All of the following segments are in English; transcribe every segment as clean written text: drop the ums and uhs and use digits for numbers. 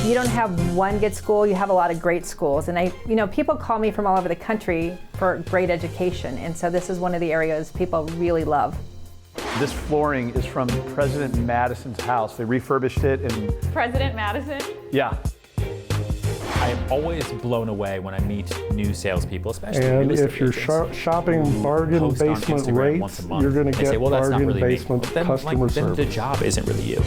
You don't have one good school, you have a lot of great schools. And people call me from all over the country for great education. And so this is one of the areas people really love. This flooring is from President Madison's house. They refurbished it and... President Madison? Yeah. I am always blown away when I meet new salespeople, especially and real estate if you're agents shopping bargain post on basement Instagram once rates, a month. you're going to They get say, well, that's not bargain really me. basement Then, customer then service. the job isn't really you.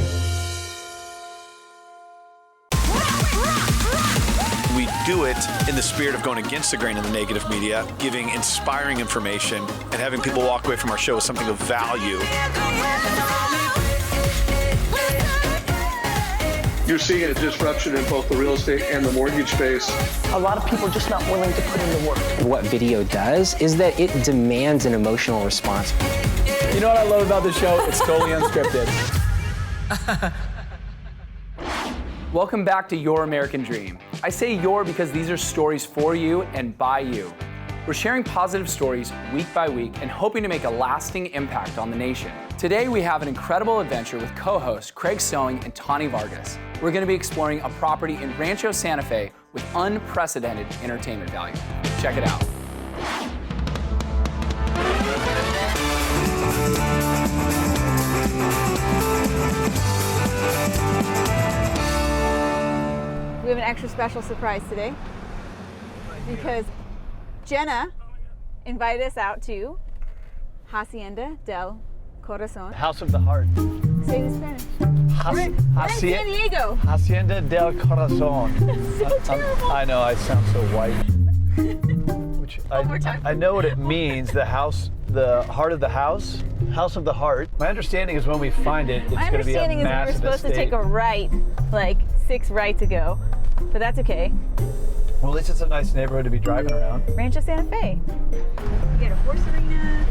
We do it in the spirit of going against the grain of the negative media, giving inspiring information, and having people walk away from our show with something of value. You're seeing a disruption in both the real estate and the mortgage space. A lot of people are just not willing to put in the work. What video does is that it demands an emotional response. You know what I love about this show? It's totally unscripted. Welcome back to Your American Dream. I say your because these are stories for you and by you. We're sharing positive stories week by week and hoping to make a lasting impact on the nation. Today we have an incredible adventure with co-hosts Craig Sewing and Tani Vargas. We're going to be exploring a property in Rancho Santa Fe with unprecedented entertainment value. Check it out. We have an extra special surprise today because Jenna invited us out to Hacienda del Corazon. House of the Heart. Say it in Spanish. We're in San Diego. Hacienda del Corazon. So terrible. I know, I sound so white. Which One more time. I know what it means, the house, the heart of the house, house of the heart. My understanding is when we find it, it's My going to be a understanding is we were massive supposed to estate. take a right, like 6 rights ago, but that's okay. Well, at least it's a nice neighborhood to be driving around. Rancho Santa Fe. We get a horse arena.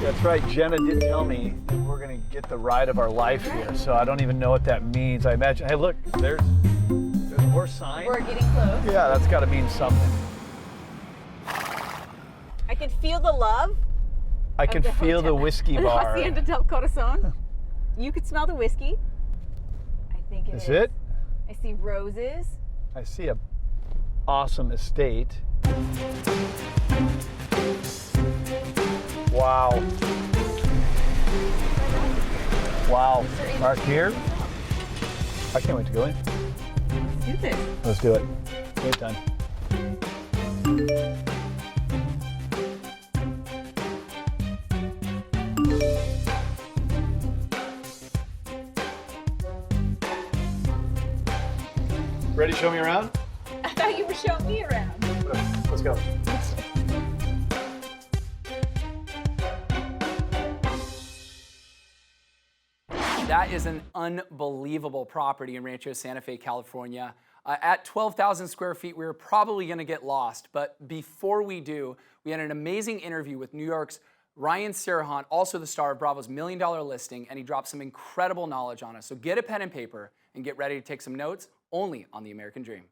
That's right, Jenna did tell me that we're going to get the ride of our life here, so I don't even know what that means. I imagine, hey look, there's a horse sign. We're getting close. Yeah, that's got to mean something. I can feel the love. I can the feel the hotel. whiskey The bar. Hacienda del Corazon. You could smell the whiskey. I think it is. Is it? I see roses. I see a awesome estate. Wow. Wow. Mark here. I can't wait to go in. Let's do this. Let's do it. Great time. Ready to show me around? I thought you were showing me around. Let's go. That is an unbelievable property in Rancho Santa Fe, California. At 12,000 square feet, we were probably going to get lost. But before we do, we had an amazing interview with New York's Ryan Serhant, also the star of Bravo's $1 Million Listing, and he dropped some incredible knowledge on us. So get a pen and paper and get ready to take some notes only on The American Dream.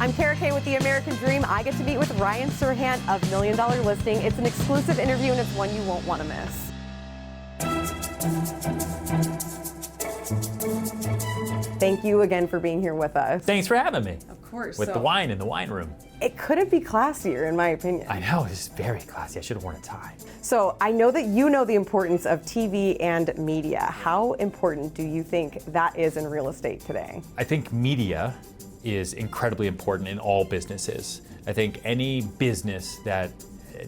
I'm Kara Kay with The American Dream. I get to meet with Ryan Serhant of $1 Million Listing. It's an exclusive interview and it's one you won't want to miss. Thank you again for being here with us. Thanks for having me. Of course. With the wine in the wine room. It couldn't be classier, in my opinion. I know, it's very classy. I should have worn a tie. So I know that you know the importance of TV and media. How important do you think that is in real estate today? I think media is incredibly important in all businesses. I think any business that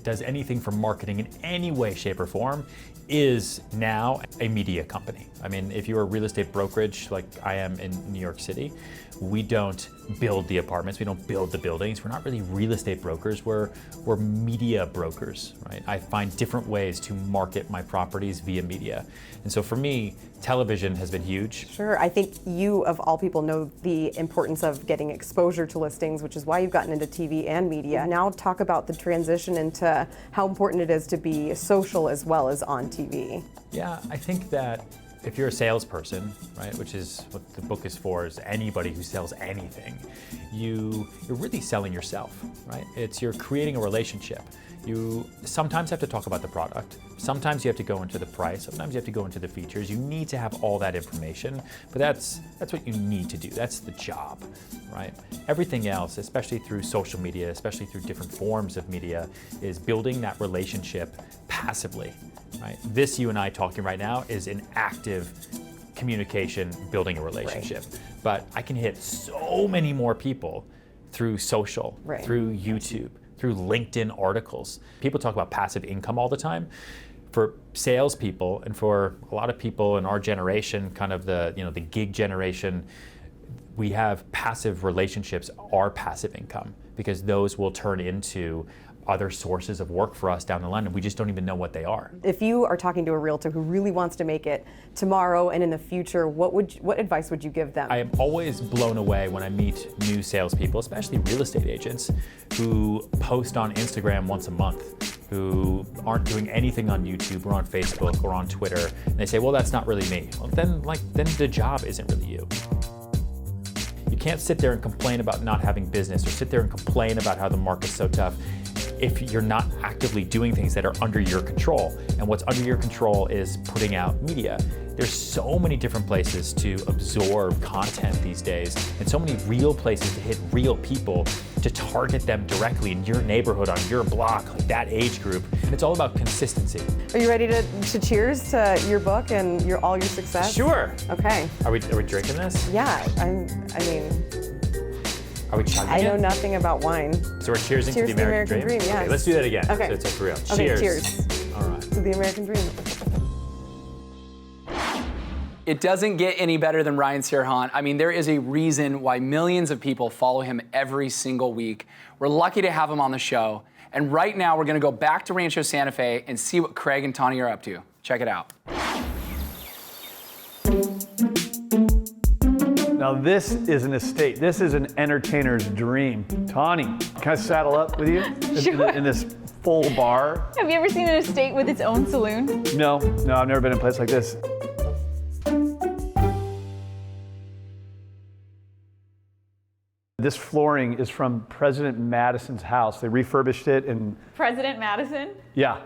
does anything for marketing in any way, shape, or form is now a media company. I mean, if you're a real estate brokerage like I am in New York City, we don't build the apartments, we don't build the buildings. We're not really real estate brokers, we're media brokers, right? I find different ways to market my properties via media. And so for me, television has been huge. Sure, I think you of all people know the importance of getting exposure to listings, which is why you've gotten into TV and media. Now talk about the transition into how important it is to be social as well as on TV. Yeah, I think that if you're a salesperson, right, which is what the book is for, is anybody who sells anything, you're really selling yourself, right? You're creating a relationship. You sometimes have to talk about the product. Sometimes you have to go into the price. Sometimes you have to go into the features. You need to have all that information, but that's what you need to do. That's the job, right? Everything else, especially through social media, especially through different forms of media, is building that relationship passively, right? This, you and I talking right now, is an active communication, building a relationship. Right. But I can hit so many more people through social, right, through YouTube, through LinkedIn articles. People talk about passive income all the time. For salespeople and for a lot of people in our generation, kind of the gig generation, we have passive relationships are passive income, because those will turn into other sources of work for us down the line, and we just don't even know what they are. If you are talking to a realtor who really wants to make it tomorrow and in the future, what advice would you give them? I am always blown away when I meet new salespeople, especially real estate agents, who post on Instagram once a month, who aren't doing anything on YouTube or on Facebook or on Twitter, and they say, well, that's not really me. Well, then the job isn't really you. You can't sit there and complain about not having business, or sit there and complain about how the market's so tough, if you're not actively doing things that are under your control. And what's under your control is putting out media. There's so many different places to absorb content these days, and so many real places to hit real people, to target them directly in your neighborhood, on your block, like that age group. And it's all about consistency. Are you ready to cheers to your book and all your success? Sure. Okay. Are we drinking this? Yeah, I mean, are we chugging I know it? nothing about wine. So we're cheersing to the American Dream? Yes. Okay, let's do that again. Okay. So it's like for real. Okay, cheers. All right. To the American Dream. It doesn't get any better than Ryan Serhant. I mean, there is a reason why millions of people follow him every single week. We're lucky to have him on the show. And right now, we're gonna go back to Rancho Santa Fe and see what Craig and Tawny are up to. Check it out. Now this is an estate. This is an entertainer's dream. Tawny, can I saddle up with you? Sure. In this full bar? Have you ever seen an estate with its own saloon? No, I've never been in a place like this. This flooring is from President Madison's house. They refurbished it and... President Madison? Yeah.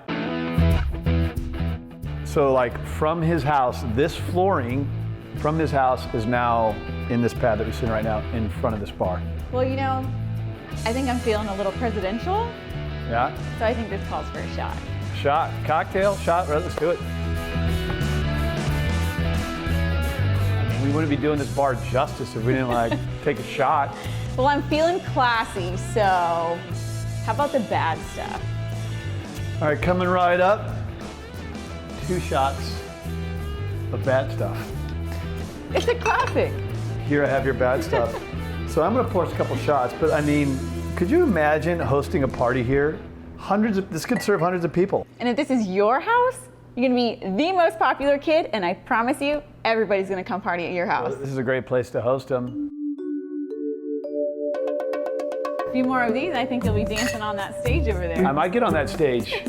So like from his house, this flooring from his house is now in this pad that we're sitting right now in front of this bar. Well, I think I'm feeling a little presidential. Yeah? So I think this calls for a shot. Shot, cocktail, shot, right, let's do it. We wouldn't be doing this bar justice if we didn't take a shot. Well, I'm feeling classy, so how about the bad stuff? All right, coming right up. 2 shots of bad stuff. It's a classic. Here I have your bad stuff. So I'm gonna pour us a couple shots, but I mean, could you imagine hosting a party here? This could serve hundreds of people. And if this is your house, you're gonna be the most popular kid, and I promise you, everybody's gonna come party at your house. Well, this is a great place to host them. A few more of these, I think you'll be dancing on that stage over there. I might get on that stage.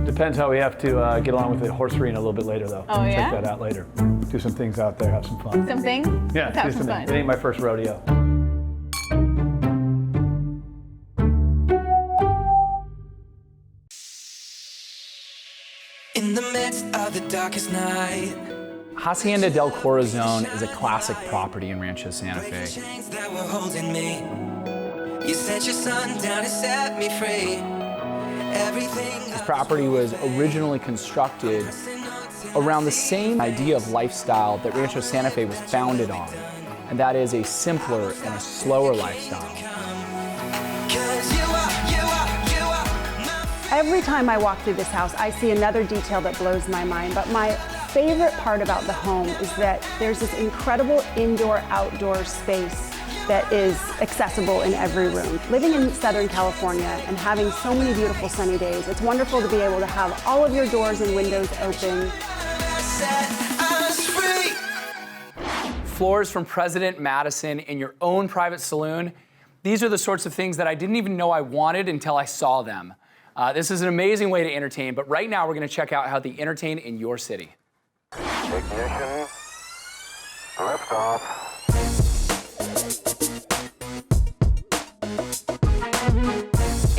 Depends how we have to get along with the horse arena a little bit later, though. Oh, yeah? Check that out later. Do some things out there, have some fun. Something? Yeah, Let's have do some something. fun. It ain't my first rodeo. In the midst of the darkest night, Hacienda del Corazon is a classic property in Rancho Santa Fe. chains that were holding me. You sent your son down to set me free. Everything This property was originally constructed around the same idea of lifestyle that Rancho Santa Fe was founded on, and that is a simpler and a slower lifestyle. Every time I walk through this house, I see another detail that blows my mind, but my favorite part about the home is that there's this incredible indoor-outdoor space that is accessible in every room. Living in Southern California and having so many beautiful sunny days, it's wonderful to be able to have all of your doors and windows open. Floors from President Madison in your own private saloon. These are the sorts of things that I didn't even know I wanted until I saw them. This is an amazing way to entertain, but right now we're going to check out how they entertain in your city. Ignition, lift off.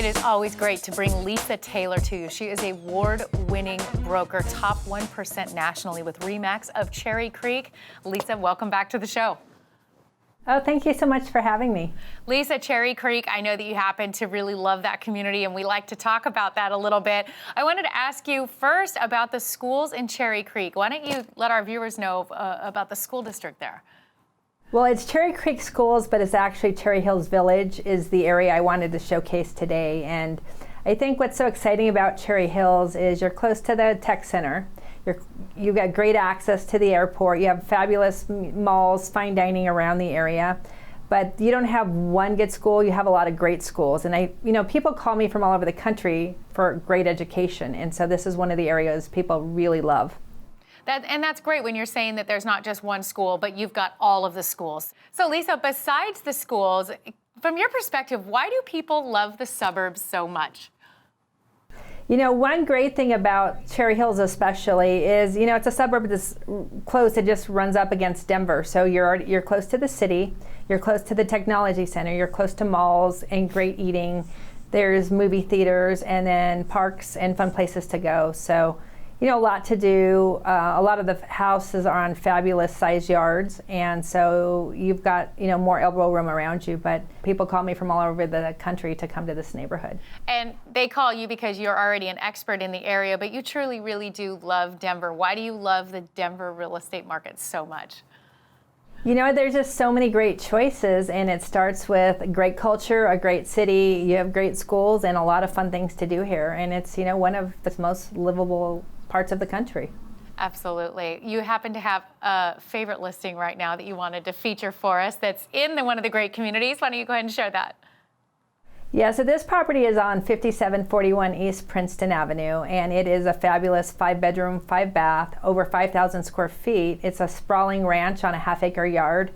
It is always great to bring Lisa Taylor to you. She is a award-winning broker, top 1% nationally with RE/MAX of Cherry Creek. Lisa, welcome back to the show. Oh, thank you so much for having me. Lisa, Cherry Creek, I know that you happen to really love that community, and we like to talk about that a little bit. I wanted to ask you first about the schools in Cherry Creek. Why don't you let our viewers know about the school district there? Well, it's Cherry Creek Schools, but it's actually Cherry Hills Village is the area I wanted to showcase today. And I think what's so exciting about Cherry Hills is you're close to the tech center. You've got great access to the airport. You have fabulous malls, fine dining around the area. But you don't have one good school, you have a lot of great schools. And people call me from all over the country for great education. And so this is one of the areas people really love. And that's great when you're saying that there's not just one school, but you've got all of the schools. So Lisa, besides the schools, from your perspective, why do people love the suburbs so much? You know, one great thing about Cherry Hills especially is, it's a suburb that's close. It just runs up against Denver. So you're close to the city, you're close to the technology center, you're close to malls and great eating. There's movie theaters and then parks and fun places to go. So, a lot to do. A lot of the houses are on fabulous size yards, and so you've got more elbow room around you. But people call me from all over the country to come to this neighborhood. And they call you because you're already an expert in the area, but you truly, really do love Denver. Why do you love the Denver real estate market so much? There's just so many great choices, and it starts with great culture, a great city, you have great schools, and a lot of fun things to do here. And it's, one of the most livable parts of the country. Absolutely. You happen to have a favorite listing right now that you wanted to feature for us that's in one of the great communities. Why don't you go ahead and share that? Yeah, so this property is on 5741 East Princeton Avenue, and it is a fabulous 5-bedroom, 5-bath, over 5,000 square feet. It's a sprawling ranch on a half-acre yard.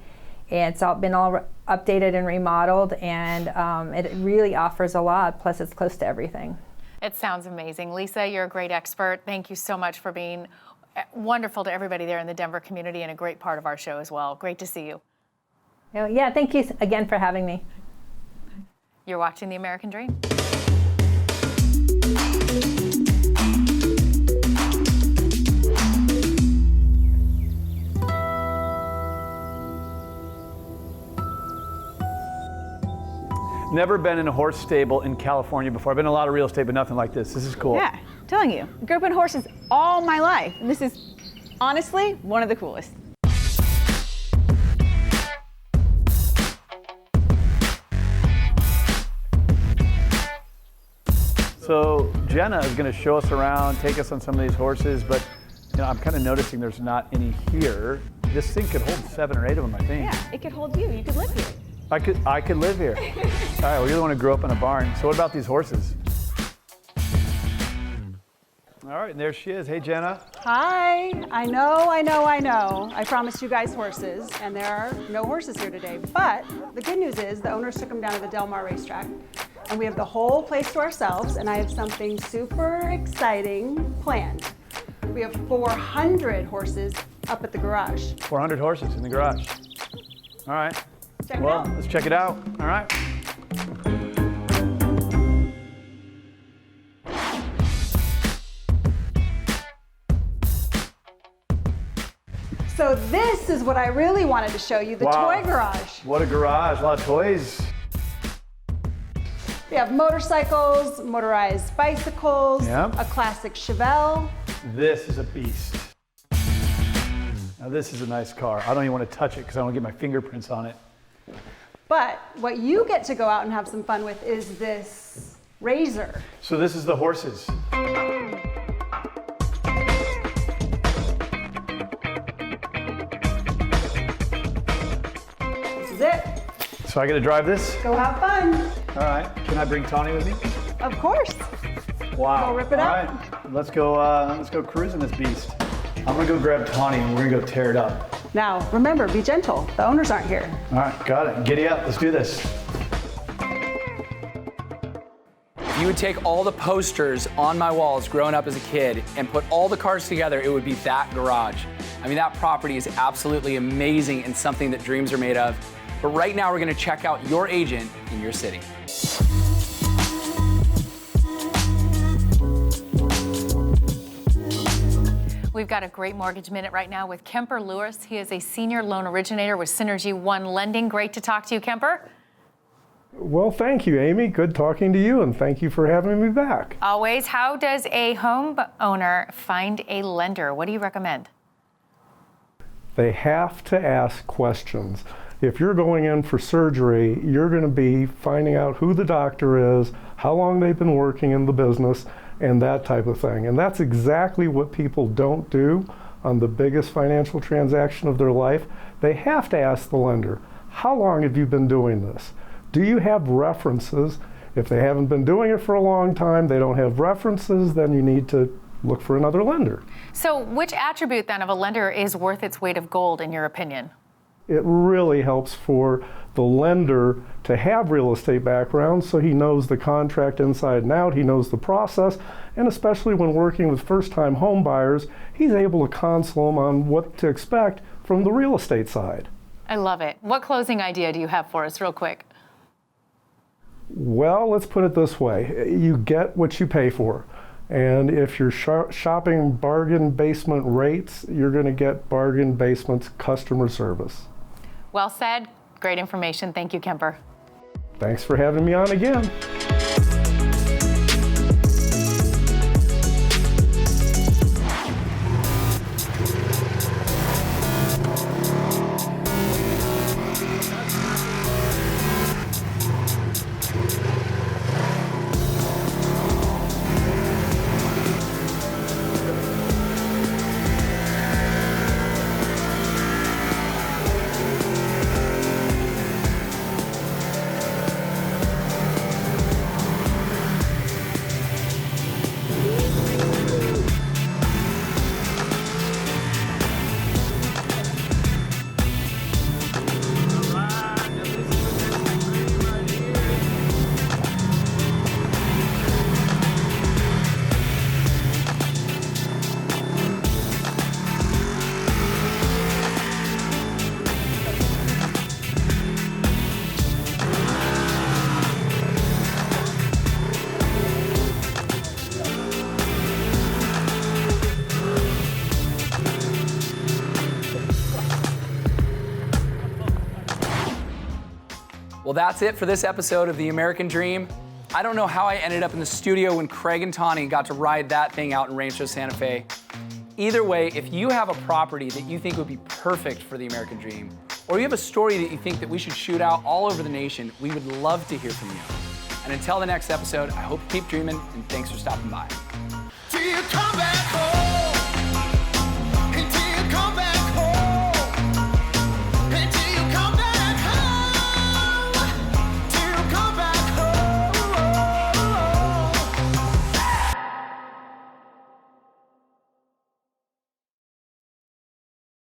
It's been all updated and remodeled, and it really offers a lot, plus it's close to everything. It sounds amazing. Lisa, you're a great expert. Thank you so much for being wonderful to everybody there in the Denver community and a great part of our show as well. Great to see you. Yeah, thank you again for having me. You're watching The American Dream. Never been in a horse stable in California before. I've been in a lot of real estate, but nothing like this. This is cool. Yeah, I'm telling you. I grew up in horses all my life. And this is honestly one of the coolest. So Jenna is going to show us around, take us on some of these horses, but I'm kind of noticing there's not any here. This thing could hold 7 or 8 of them, I think. Yeah, it could hold you. You could live here. I could live here. All right, well, you're the one who grew up in a barn. So what about these horses? All right, and there she is. Hey, Jenna. Hi. I know. I promised you guys horses, and there are no horses here today. But the good news is the owners took them down to the Del Mar racetrack, and we have the whole place to ourselves, and I have something super exciting planned. We have 400 horses up at the garage. 400 horses in the garage. All right. Let's check it out. All right. So this is what I really wanted to show you, the toy garage. What a garage, a lot of toys. We have motorcycles, motorized bicycles, Yep. a classic Chevelle. This is a beast. Now this is a nice car. I don't even want to touch it because I don't get my fingerprints on it. But what you get to go out and have some fun with is this Razor. So this is the horses. This is it. So I get to drive this? Go have fun. All right. Can I bring Tawny with me? Of course. Wow. Go rip it All up. right. Let's go cruising this beast. I'm gonna go grab Tawny and we're gonna go tear it up. Now, remember, be gentle. The owners aren't here. All right, got it. Giddy up. Let's do this. If you would take all the posters on my walls growing up as a kid and put all the cars together, it would be that garage. I mean, that property is absolutely amazing and something that dreams are made of. But right now, we're gonna check out your agent in your city. We've got a great Mortgage Minute right now with Kemper Lewis. He is a senior loan originator with Synergy One Lending. Great to talk to you, Kemper. Well, thank you, Amy. Good talking to you, and thank you for having me back. Always. How does a home owner find a lender? What do you recommend? They have to ask questions. If you're going in for surgery, you're going to be finding out who the doctor is, how long they've been working in the business, and that type of thing. And that's exactly what people don't do on the biggest financial transaction of their life. They have to ask the lender, how long have you been doing this? Do you have references? If they haven't been doing it for a long time, they don't have references, then you need to look for another lender. So which attribute then of a lender is worth its weight of gold in your opinion? It really helps for the lender to have real estate background so he knows the contract inside and out, he knows the process, and especially when working with first-time home buyers, he's able to counsel them on what to expect from the real estate side. I love it. What closing idea do you have for us real quick? Well, let's put it this way. You get what you pay for. And if you're shopping bargain basement rates, you're going to get bargain basement's customer service. Well said. Great information. Thank you, Kemper. Thanks for having me on again. Well, that's it for this episode of The American Dream. I don't know how I ended up in the studio when Craig and Tawny got to ride that thing out in Rancho Santa Fe. Either way, if you have a property that you think would be perfect for The American Dream, or you have a story that you think that we should shoot out all over the nation, we would love to hear from you. And until the next episode, I hope you keep dreaming, and thanks for stopping by. Till you come back home.